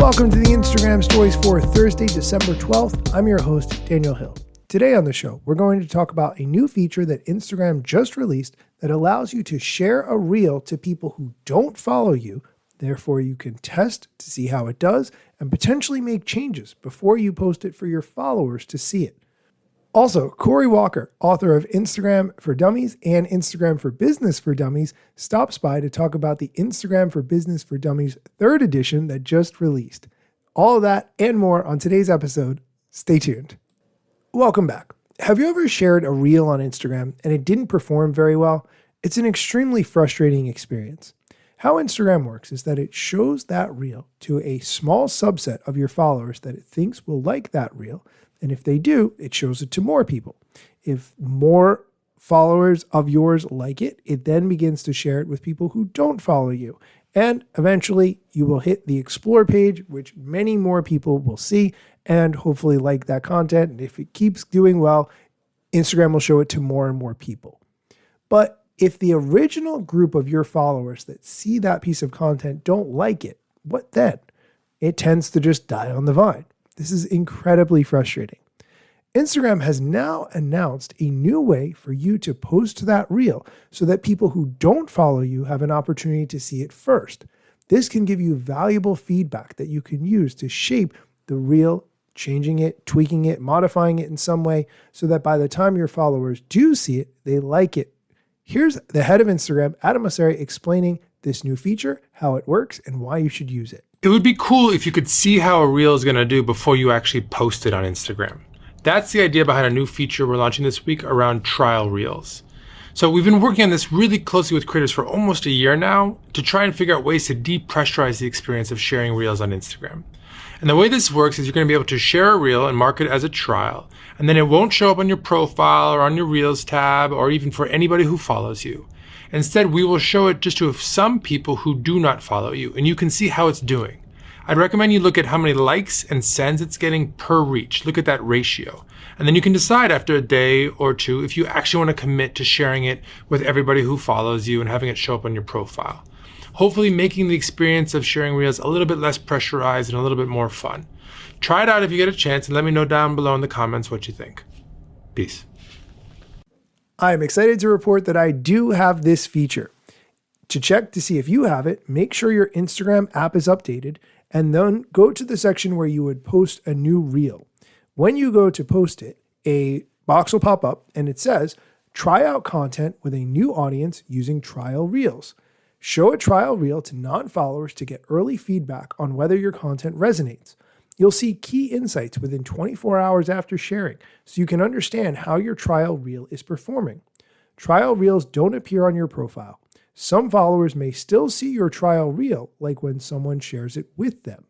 Welcome to the Instagram Stories for Thursday, December 12th. I'm your host, Daniel Hill. Today on the show, we're going to talk about a new feature that Instagram just released that allows you to share a reel to people who don't follow you. Therefore, you can test to see how it does and potentially make changes before you post it for your followers to see it. Also, Corey Walker, author of Instagram for Dummies and Instagram for Business for Dummies, stops by to talk about the Instagram for Business for Dummies 3rd edition that just released. All of that and more on today's episode. Stay tuned. Welcome back. Have you ever shared a reel on Instagram and it didn't perform very well? It's an extremely frustrating experience. How Instagram works is that it shows that reel to a small subset of your followers that it thinks will like that reel. And if they do, it shows it to more people. If more followers of yours like it, it then begins to share it with people who don't follow you. And eventually you will hit the explore page, which many more people will see and hopefully like that content. And if it keeps doing well, Instagram will show it to more and more people. But if the original group of your followers that see that piece of content don't like it, what then? It tends to just die on the vine. This is incredibly frustrating. Instagram has now announced a new way for you to post that reel so that people who don't follow you have an opportunity to see it first. This can give you valuable feedback that you can use to shape the reel, changing it, tweaking it, modifying it in some way so that by the time your followers do see it, they like it. Here's the head of Instagram, Adam Mosseri, explaining this new feature, how it works, and why you should use it. It would be cool if you could see how a reel is going to do before you actually post it on Instagram. That's the idea behind a new feature we're launching this week around trial reels. So we've been working on this really closely with creators for almost a year now to try and figure out ways to depressurize the experience of sharing reels on Instagram. And the way this works is you're going to be able to share a reel and mark it as a trial, and then it won't show up on your profile or on your Reels tab or even for anybody who follows you. Instead, we will show it just to some people who do not follow you, and you can see how it's doing. I'd recommend you look at how many likes and sends it's getting per reach. Look at that ratio. And then you can decide after a day or two if you actually want to commit to sharing it with everybody who follows you and having it show up on your profile. Hopefully making the experience of sharing reels a little bit less pressurized and a little bit more fun. Try it out if you get a chance and let me know down below in the comments what you think. Peace. I'm excited to report that I do have this feature. To check to see if you have it, make sure your Instagram app is updated and then go to the section where you would post a new reel. When you go to post it, a box will pop up and it says, try out content with a new audience using trial reels. Show a trial reel to non-followers to get early feedback on whether your content resonates. You'll see key insights within 24 hours after sharing, so you can understand how your trial reel is performing. Trial reels don't appear on your profile. Some followers may still see your trial reel, like when someone shares it with them.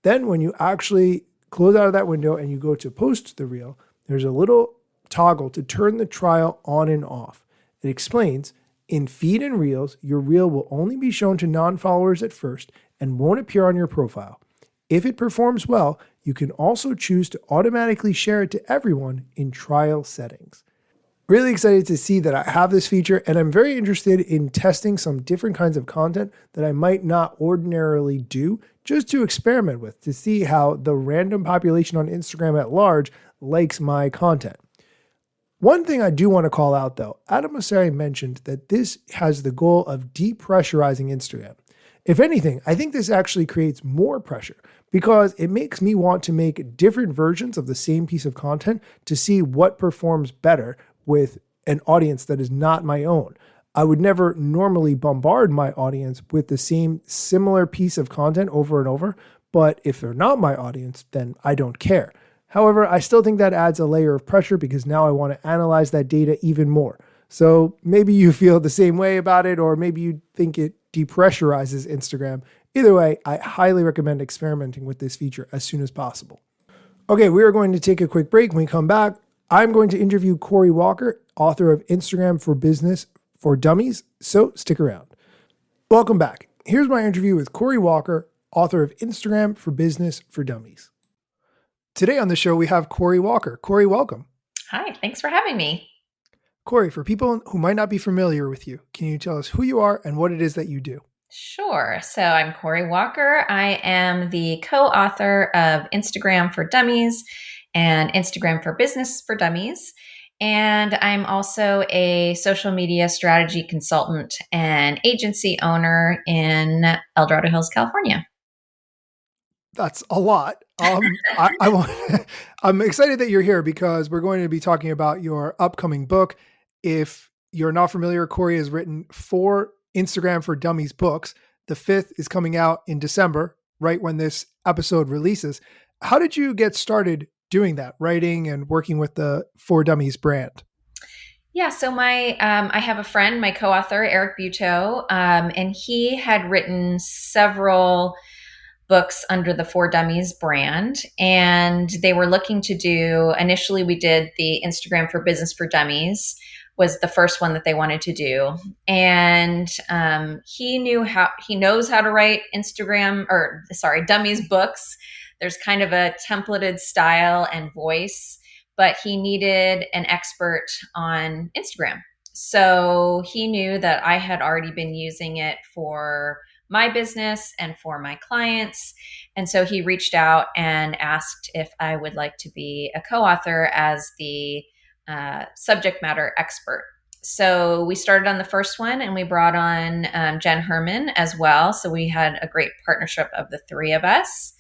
Then when you actually close out of that window and you go to post the reel, there's a little toggle to turn the trial on and off. It explains, in feed and reels, your reel will only be shown to non-followers at first and won't appear on your profile. If it performs well, you can also choose to automatically share it to everyone in trial settings. Really excited to see that I have this feature, and I'm very interested in testing some different kinds of content that I might not ordinarily do just to experiment with to see how the random population on Instagram at large likes my content. One thing I do want to call out though, Adam Mosseri mentioned that this has the goal of depressurizing Instagram. If anything, I think this actually creates more pressure because it makes me want to make different versions of the same piece of content to see what performs better with an audience that is not my own. I would never normally bombard my audience with the same similar piece of content over and over, but if they're not my audience, then I don't care. However, I still think that adds a layer of pressure because now I want to analyze that data even more. So maybe you feel the same way about it, or maybe you think it depressurizes Instagram. Either way, I highly recommend experimenting with this feature as soon as possible. Okay, we are going to take a quick break. When we come back, I'm going to interview Corey Walker, author of Instagram for Business for Dummies, so stick around. Welcome back. Here's my interview with Corey Walker, author of Instagram for Business for Dummies. Today on the show, we have Corey Walker. Corey, welcome. Hi, thanks for having me. Corey, for people who might not be familiar with you, can you tell us who you are and what it is that you do? Sure. So I'm Corey Walker. I am the co-author of Instagram for Dummies and Instagram for Business for Dummies. And I'm also a social media strategy consultant and agency owner in El Dorado Hills, California. That's a lot. I want, I'm excited that you're here because we're going to be talking about your upcoming book. If you're not familiar, Corey has written 4 Instagram for Dummies books. The 5th is coming out in December, right when this episode releases. How did you get started doing that, writing and working with the For Dummies brand? Yeah, so my I have a friend, my co-author Eric Buteau, and he had written several books under the For Dummies brand, and they were looking to do. Initially, we did the Instagram for Business for Dummies was the first one that they wanted to do, and he knows how to write Dummies books. There's kind of a templated style and voice, but he needed an expert on Instagram. So he knew that I had already been using it for my business and for my clients. And so he reached out and asked if I would like to be a co author as the subject matter expert. So we started on the first one and we brought on Jen Herman as well. So we had a great partnership of the 3 of us.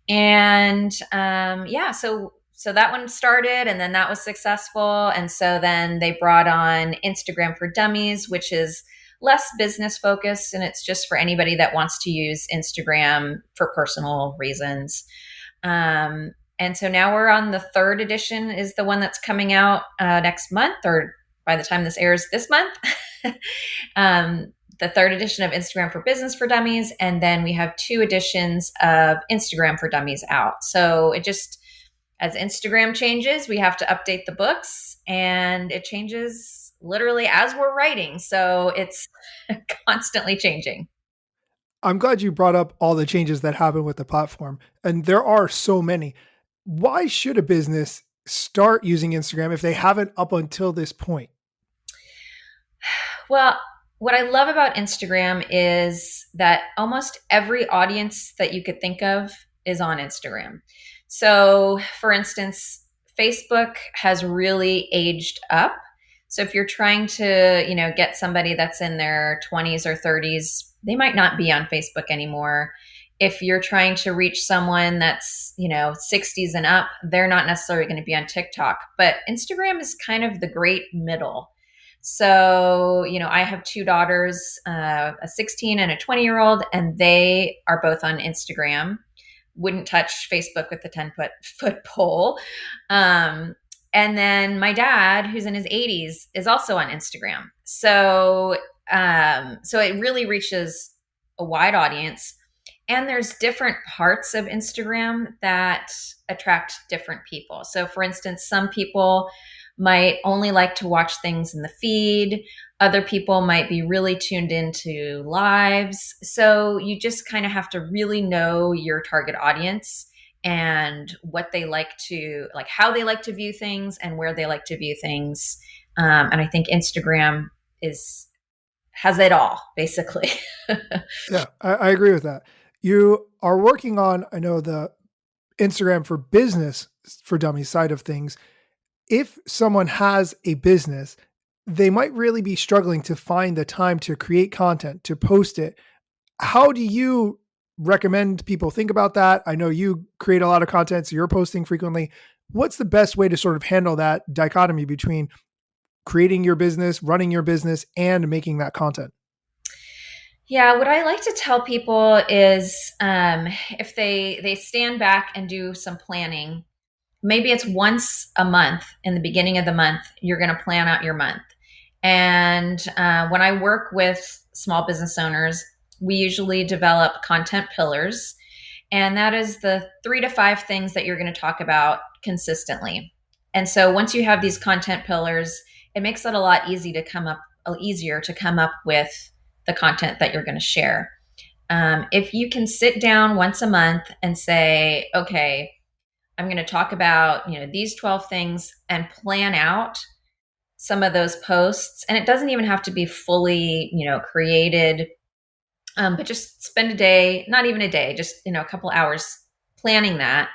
And so that one started and then that was successful. And so then they brought on Instagram for Dummies, which is less business focused and it's just for anybody that wants to use Instagram for personal reasons. And so now we're on the 3rd edition is the one that's coming out next month or by the time this airs this month. The 3rd edition of Instagram for Business for Dummies. And then we have 2 editions of Instagram for Dummies out. So it just, as Instagram changes, we have to update the books and it changes literally as we're writing. So it's constantly changing. I'm glad you brought up all the changes that happen with the platform. And there are so many. Why should a business start using Instagram if they haven't up until this point? Well, what I love about Instagram is that almost every audience that you could think of is on Instagram. So, for instance, Facebook has really aged up. So if you're trying to, get somebody that's in their 20s or 30s, they might not be on Facebook anymore. If you're trying to reach someone that's, 60s and up, they're not necessarily going to be on TikTok. But Instagram is kind of the great middle. So, I have 2 daughters, a 16 and a 20-year-old, and they are both on Instagram. Wouldn't touch Facebook with the 10-foot pole. And then my dad, who's in his 80s, is also on Instagram. So it really reaches a wide audience. And there's different parts of Instagram that attract different people. So for instance, some people might only like to watch things in the feed. Other people might be really tuned into lives. So you just kind of have to really know your target audience and what they how they like to view things and where they like to view things. And I think Instagram has it all, basically. Yeah, I agree with that. You are working on, I know, the Instagram for Business for Dummies side of things. If someone has a business, they might really be struggling to find the time to create content, to post it. How do you recommend people think about that? I know you create a lot of content, so you're posting frequently. What's the best way to sort of handle that dichotomy between creating your business, running your business, and making that content? Yeah, what I like to tell people is if they stand back and do some planning, maybe it's once a month in the beginning of the month, you're going to plan out your month. And when I work with small business owners, we usually develop content pillars. And that is the 3 to 5 things that you're going to talk about consistently. And so once you have these content pillars, it makes it a lot easier to come up with the content that you're going to share. If you can sit down once a month and say, okay, I'm going to talk about, these 12 things and plan out some of those posts. And it doesn't even have to be fully, created But just spend a day, not even a day, just, a couple hours planning that.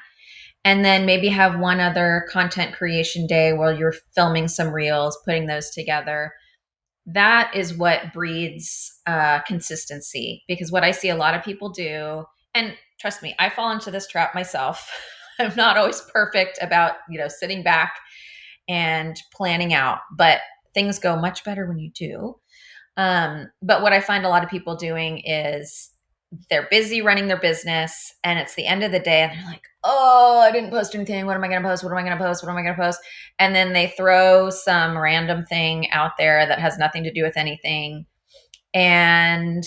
And then maybe have one other content creation day while you're filming some reels, putting those together. That is what breeds consistency, because what I see a lot of people do, and trust me, I fall into this trap myself. I'm not always perfect about, sitting back and planning out, but things go much better when you do. But what I find a lot of people doing is they're busy running their business and it's the end of the day and they're like, oh, I didn't post anything. What am I going to post? What am I going to post? What am I going to post? And then they throw some random thing out there that has nothing to do with anything. And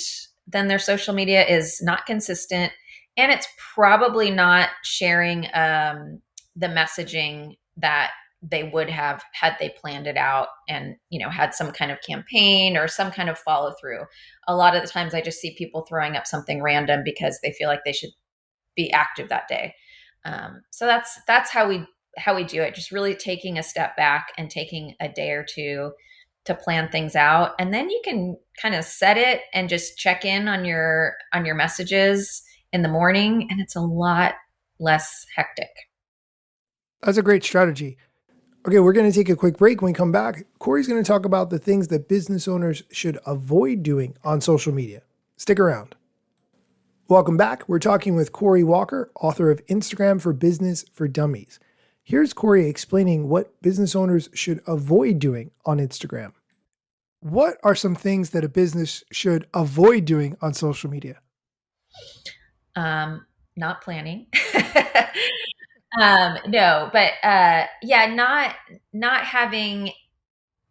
then their social media is not consistent and it's probably not sharing the messaging that they would have had they planned it out and had some kind of campaign or some kind of follow through. A lot of the times I just see people throwing up something random because they feel like they should be active that day. So that's how we do it, just really taking a step back and taking a day or two to plan things out, and then you can kind of set it and just check in on your messages in the morning, and it's a lot less hectic. That's a great strategy. Okay, we're going to take a quick break. When we come back, Corey's going to talk about the things that business owners should avoid doing on social media. Stick around. Welcome back. We're talking with Corey Walker, author of Instagram for Business for Dummies. Here's Corey explaining what business owners should avoid doing on Instagram. What are some things that a business should avoid doing on social media? Not planning. No, but not having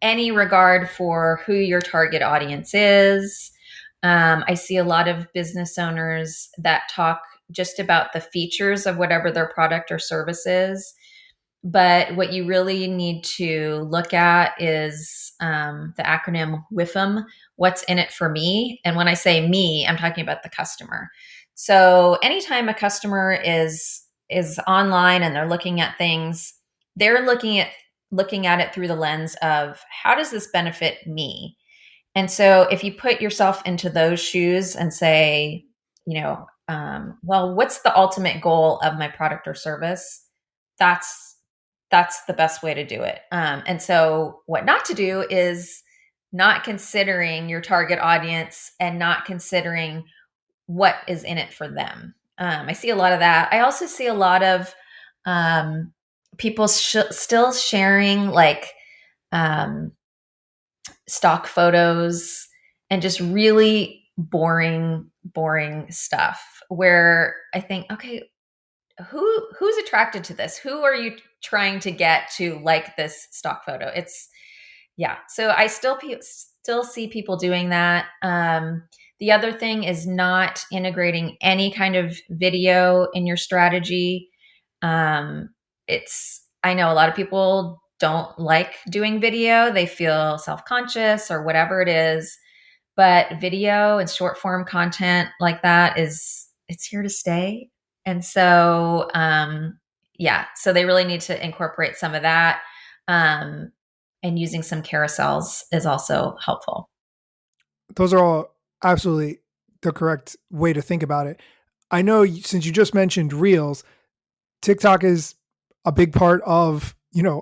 any regard for who your target audience is. I see a lot of business owners that talk just about the features of whatever their product or service is. But what you really need to look at is the acronym WIFM, what's in it for me. And when I say me, I'm talking about the customer. So anytime a customer is online and they're looking at things, they're looking at it through the lens of how does this benefit me? And so if you put yourself into those shoes and say, well, what's the ultimate goal of my product or service? That's the best way to do it. And so what not to do is not considering your target audience and not considering what is in it for them. I see a lot of that. I also see a lot of people still sharing like stock photos and just really boring stuff where I think, okay, who's attracted to this? Who are you trying to get to like this stock photo? So I still see people doing that. The other thing is not integrating any kind of video in your strategy. I know a lot of people don't like doing video. They feel self-conscious or whatever it is, but video and short form content like that it's here to stay. And so, so they really need to incorporate some of that. And using some carousels is also helpful. Those are all absolutely the correct way to think about it. I know since you just mentioned Reels, TikTok is a big part of,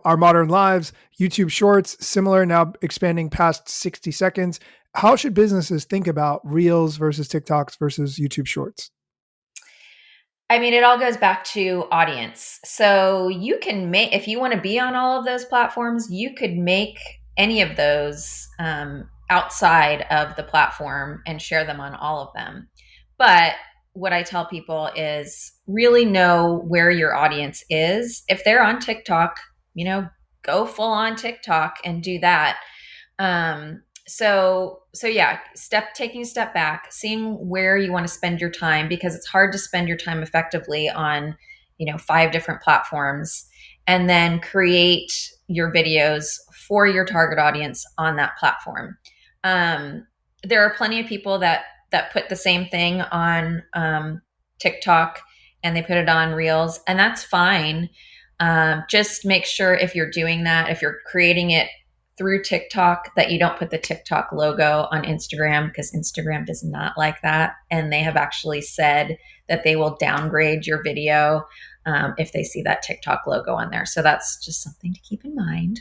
our modern lives. YouTube Shorts, similar, now expanding past 60 seconds. How should businesses think about Reels versus TikToks versus YouTube Shorts? I mean, it all goes back to audience. So you can make, if you want to be on all of those platforms, you could make any of those outside of the platform and share them on all of them. But what I tell people is really know where your audience is. If they're on TikTok, go full on TikTok and do that. Taking a step back, seeing where you want to spend your time, because it's hard to spend your time effectively on, 5 different platforms, and then create your videos for your target audience on that platform. There are plenty of people that put the same thing on TikTok and they put it on Reels, and that's fine. Just make sure if you're doing that, if you're creating it through TikTok that you don't put the TikTok logo on Instagram, because Instagram does not like that. And they have actually said that they will downgrade your video if they see that TikTok logo on there. So that's just something to keep in mind.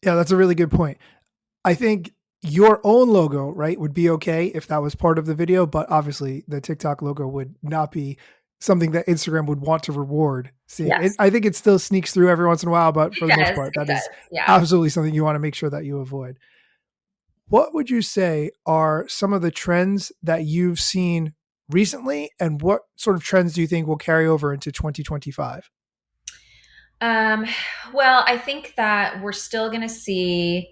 Yeah, that's a really good point. I think your own logo, right, would be okay if that was part of the video, but obviously the TikTok logo would not be something that Instagram would want to reward seeing. Yes, I think it still sneaks through every once in a while, but for it the most does. part, It that does. is Yeah. absolutely something you want to make sure that you avoid. What would you say are some of the trends that you've seen recently, and what sort of trends do you think will carry over into 2025? Um, well, I think that we're still going to see,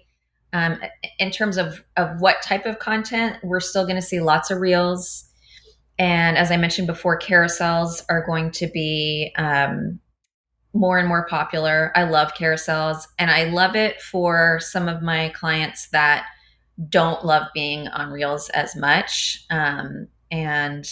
um, in terms of what type of content, we're still going to see lots of reels. And as I mentioned before, carousels are going to be more and more popular. I love carousels, and I love it for some of my clients that don't love being on Reels as much. And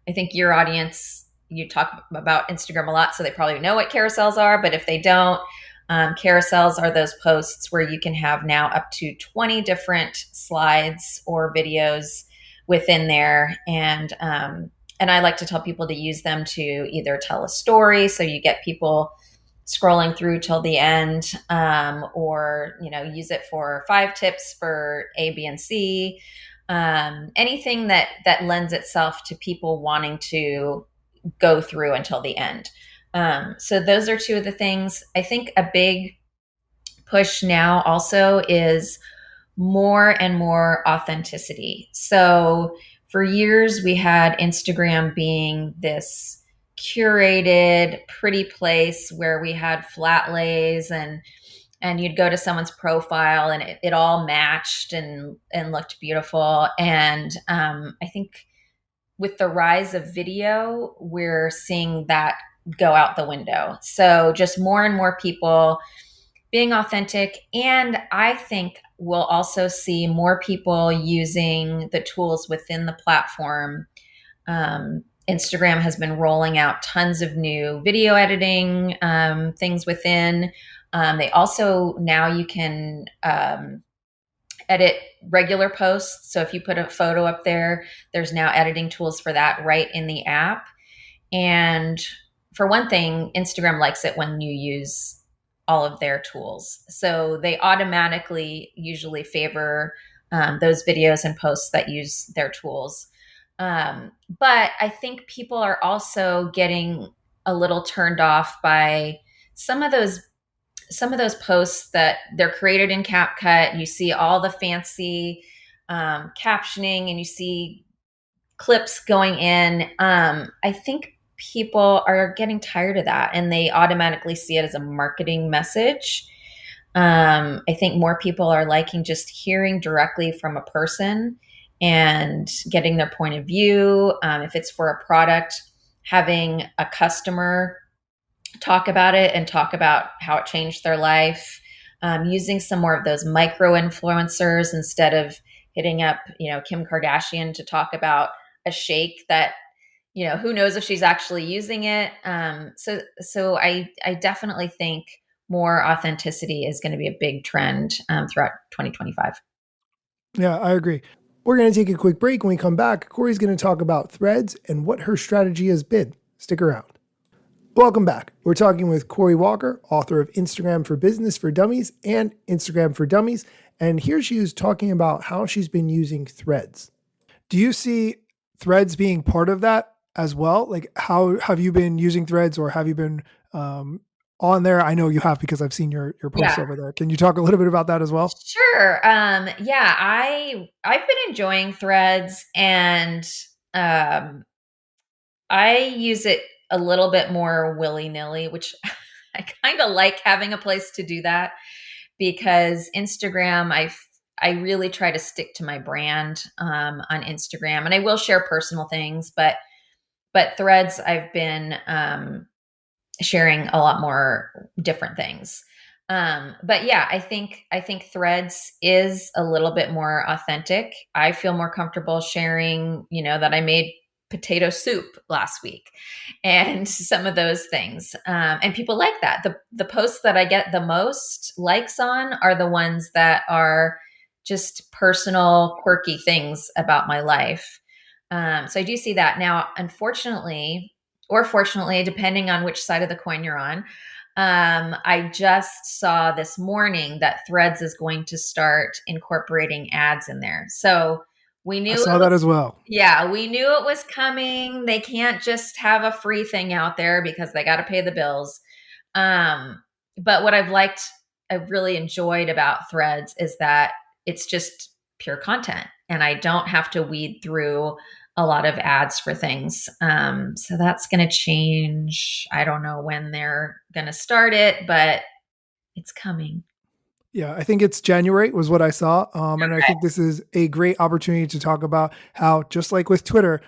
I think your audience, you talk about Instagram a lot, so they probably know what carousels are. But if they don't, carousels are those posts where you can have now up to 20 different slides or videos within there. And I like to tell people to use them to either tell a story, so you get people scrolling through till the end, or use it for 5 tips for A, B, and C. Anything that lends itself to people wanting to go through until the end. So those are two of the things. I think a big push now also is more and more authenticity. So for years, we had Instagram being this curated, pretty place where we had flat lays, and you'd go to someone's profile and it all matched and looked beautiful. And I think with the rise of video, we're seeing that go out the window. So just more and more people being authentic. And I think we'll also see more people using the tools within the platform. Instagram has been rolling out tons of new video editing things within. They also, now you can edit regular posts. So if you put a photo up there, there's now editing tools for that right in the app. And for one thing, Instagram likes it when you use all of their tools. So they automatically usually favor those videos and posts that use their tools. But I think people are also getting a little turned off by some of those posts that they're created in CapCut. You see all the fancy captioning, and you see clips going in. I think people are getting tired of that, and they automatically see it as a marketing message. I think more people are liking just hearing directly from a person and getting their point of view. If it's for a product, having a customer talk about it and talk about how it changed their life. Using some more of those micro influencers instead of hitting up, Kim Kardashian to talk about a shake that, who knows if she's actually using it. So I definitely think more authenticity is going to be a big trend throughout 2025. Yeah, I agree. We're going to take a quick break. When we come back, Corey's going to talk about threads and what her strategy has been. Stick around. Welcome back. We're talking with Corey Walker, author of Instagram for Business for Dummies and Instagram for Dummies. And here she is talking about how she's been using threads. Do you see threads being part of that as well? Like, how have you been using threads, or have you been on there? I know you have, because I've seen your posts over there. Can you talk a little bit about that as well? Sure. Yeah, I've been enjoying threads, and I use it a little bit more willy-nilly, which I kind of like having a place to do that, because Instagram, I really try to stick to my brand on Instagram, and I will share personal things, but threads, I've been sharing a lot more different things. But yeah, I think threads is a little bit more authentic. I feel more comfortable sharing, that I made potato soup last week and some of those things. And people like that. The posts that I get the most likes on are the ones that are just personal, quirky things about my life. So I do see that. Now, unfortunately, or fortunately, depending on which side of the coin you're on, I just saw this morning that Threads is going to start incorporating ads in there. So we I knew saw that as well. yeah, we knew it was coming. They can't just have a free thing out there because they got to pay the bills. But what I've really enjoyed about Threads is that it's just pure content and I don't have to weed through a lot of ads for things. So that's going to change. I don't know when they're going to start it, but it's coming. Yeah, I think it's January was what I saw. And I think this is a great opportunity to talk about how, just like with Twitter,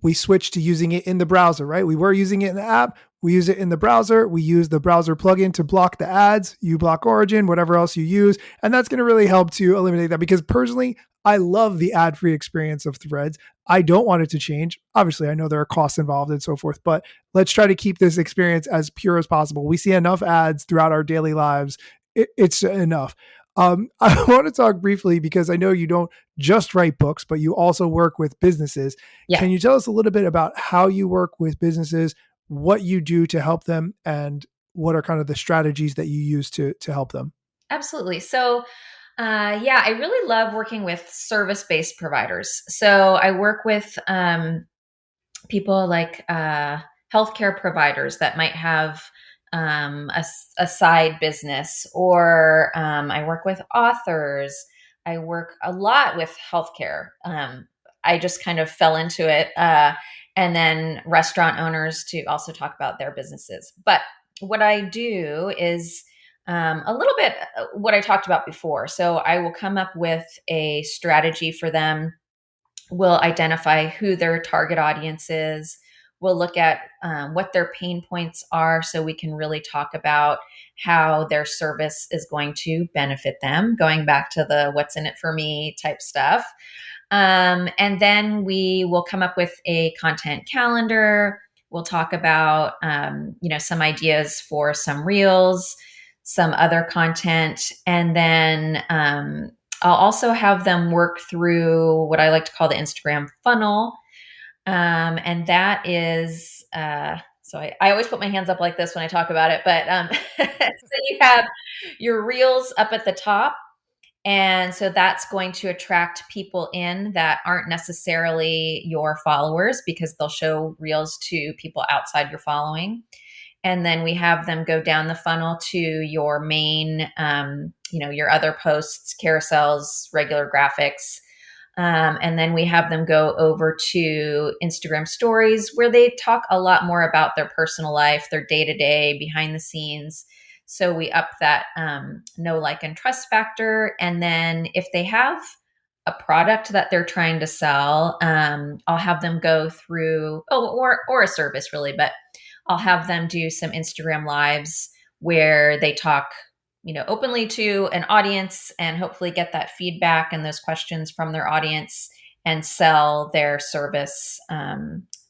we switched to using it in the browser, right? We were using it in the app. We use it in the browser. We use the browser plugin to block the ads. You block Origin, whatever else you use. And that's going to really help to eliminate that because personally, I love the ad-free experience of Threads. I don't want it to change. Obviously, I know there are costs involved and so forth, but let's try to keep this experience as pure as possible. We see enough ads throughout our daily lives. It's enough. I want to talk briefly because I know you don't just write books, but you also work with businesses. Yeah. Can you tell us a little bit about how you work with businesses, what you do to help them, and what are kind of the strategies that you use to help them? Absolutely. So, yeah, I really love working with service-based providers. So I work with people like healthcare providers that might have a side business, or I work with authors. I work a lot with healthcare. I just kind of fell into it. And then restaurant owners to also talk about their businesses. But what I do is a little bit what I talked about before. So I will come up with a strategy for them. We'll identify who their target audience is. We'll look at what their pain points are so we can really talk about how their service is going to benefit them, going back to the what's in it for me type stuff. And then we will come up with a content calendar. We'll talk about, some ideas for some reels, some other content, and then I'll also have them work through what I like to call the Instagram funnel. And that is, so I always put my hands up like this when I talk about it, but so you have your reels up at the top. And so that's going to attract people in that aren't necessarily your followers because they'll show reels to people outside your following. And then we have them go down the funnel to your main, your other posts, carousels, regular graphics. And then we have them go over to Instagram stories where they talk a lot more about their personal life, their day to day, behind the scenes. So we up that know, like, and trust factor. And then if they have a product that they're trying to sell, I'll have them go through, or a service really, but I'll have them do some Instagram lives where they talk, openly to an audience and hopefully get that feedback and those questions from their audience and sell their service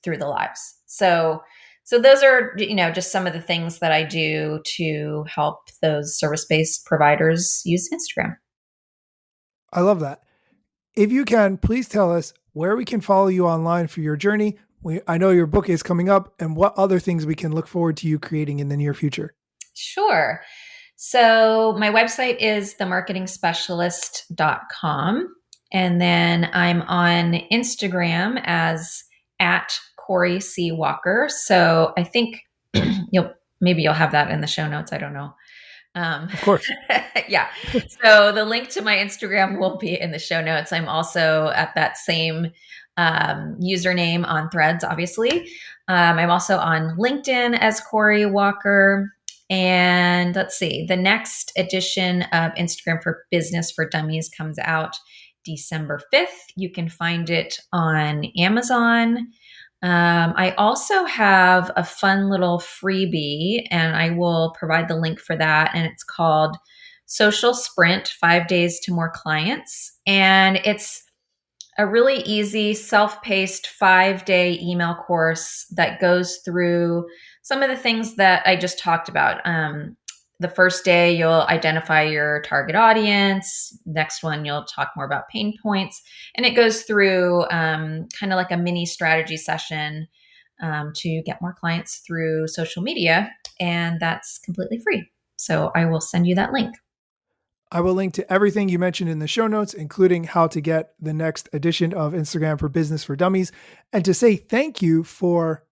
through the lives. So those are, just some of the things that I do to help those service-based providers use Instagram. I love that. If you can, please tell us where we can follow you online for your journey. I know your book is coming up, and what other things we can look forward to you creating in the near future. Sure. So my website is themarketingspecialist.com. And then I'm on Instagram as at Corey C. Walker. So I think you'll have that in the show notes. I don't know. Of course. Yeah. So the link to my Instagram will be in the show notes. I'm also at that same username on Threads, obviously. I'm also on LinkedIn as Corey Walker. And let's see, the next edition of Instagram for Business for Dummies comes out December 5th. You can find it on Amazon. I also have a fun little freebie, and I will provide the link for that. And it's called Social Sprint 5 Days to More Clients. And it's a really easy self-paced 5-day email course that goes through some of the things that I just talked about. The first day, you'll identify your target audience. Next one, you'll talk more about pain points. And it goes through kind of like a mini strategy session to get more clients through social media. And that's completely free. So I will send you that link. I will link to everything you mentioned in the show notes, including how to get the next edition of Instagram for Business for Dummies. And to say thank you for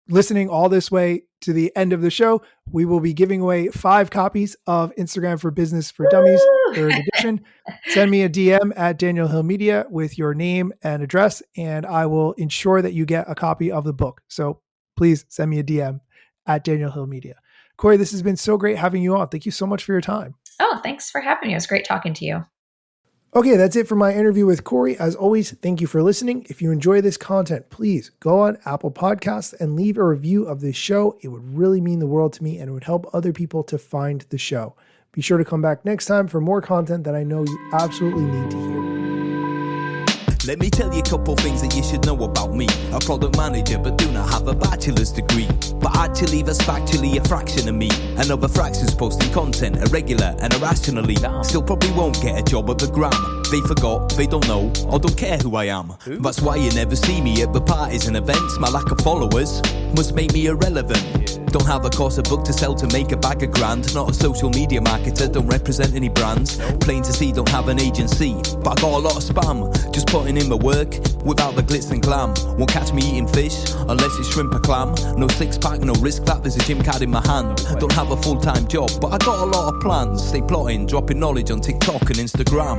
listening all this way to the end of the show, we will be giving away 5 copies of Instagram for Business for Dummies, 3rd edition. Send me a DM at Daniel Hill Media with your name and address, and I will ensure that you get a copy of the book. So please send me a DM at Daniel Hill Media. Corey, this has been so great having you on. Thank you so much for your time. Oh, thanks for having me. It was great talking to you. Okay, that's it for my interview with Corey. As always, thank you for listening. If you enjoy this content, please go on Apple Podcasts and leave a review of this show. It would really mean the world to me, and it would help other people to find the show. Be sure to come back next time for more content that I know you absolutely need to hear. Let me tell you a couple things that you should know about me. A product manager, but do not have a bachelor's degree. But actually, that's factually a fraction of me. Another fraction's posting content irregular and irrationally. Still probably won't get a job at the Gram. They forgot, they don't know, or don't care who I am. That's why you never see me at the parties and events. My lack of followers must make me irrelevant. Don't have a course, a book to sell to make a bag of grand. Not a social media marketer, don't represent any brands. Plain to see, don't have an agency, but I got a lot of spam. Just putting in the work, without the glitz and glam. Won't catch me eating fish, unless it's shrimp or clam. No 6-pack, no risk that, there's a gym card in my hand. Don't have a full-time job, but I got a lot of plans. Stay plotting, dropping knowledge on TikTok and Instagram.